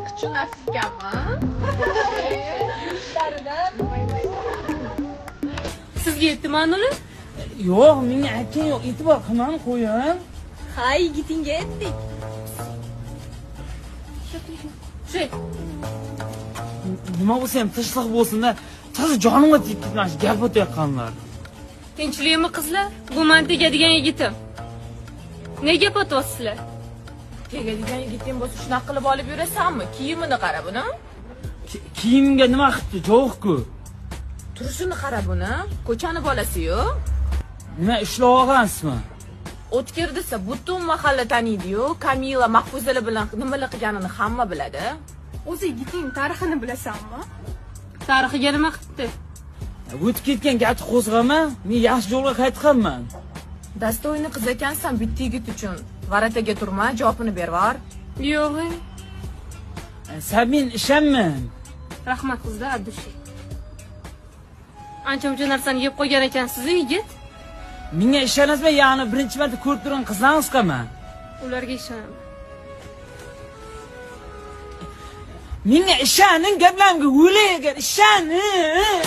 Kuchun afganmi? Sizga yetdimi uni? Yo'q, menga aytgan yo'q. E'tibor qilmani qo'ying. Ha, yigitingga aytdik. Shay, Nima bo'lsa ham tinchlik bo'lsin-da. Toza jonimga tegib ketmas gap o'tayotganlar. tinchlikmi qizlar? Bu men tegadigan yigitim. Nega gap o'tyapsizlar? Tegadigan yigiting bo'lsa shunaqa qilib olib yurasanmi? Kiyimini qara buni. Kiyimimga nima qilibdi? Jo'q-ku. Turishini qara buni. Ko'chani bolasi-yu. Nima ishlab olgansizmi? O'tkir desa butun mahalla taniydi-yu. Kamila Mahfuzalar bilan nimalar qilganini hamma biladi. O'zi yigiting tarixini bilasanmi? Tarixiga nima qilibdi? O'tib ketgan gapni qo'zg'ama. Men yaxshi yo'lga qaytganman. Dastoyni qiz ekansan bitta yigit uchun. G'arataga turma, javobini bervar. Yo'q. Sen men ishonman. Rahmat qizlar, addushi. Ancha-muncha narsani yeb qo'ygan ekansiz, yigit. Menga ishonasizmi? Ya'ni birinchi marta ko'rib turgan qizlarni qilman. Ularga ishonaman. Menga ishoning, gaplarimga o'ylaygan, ishoning.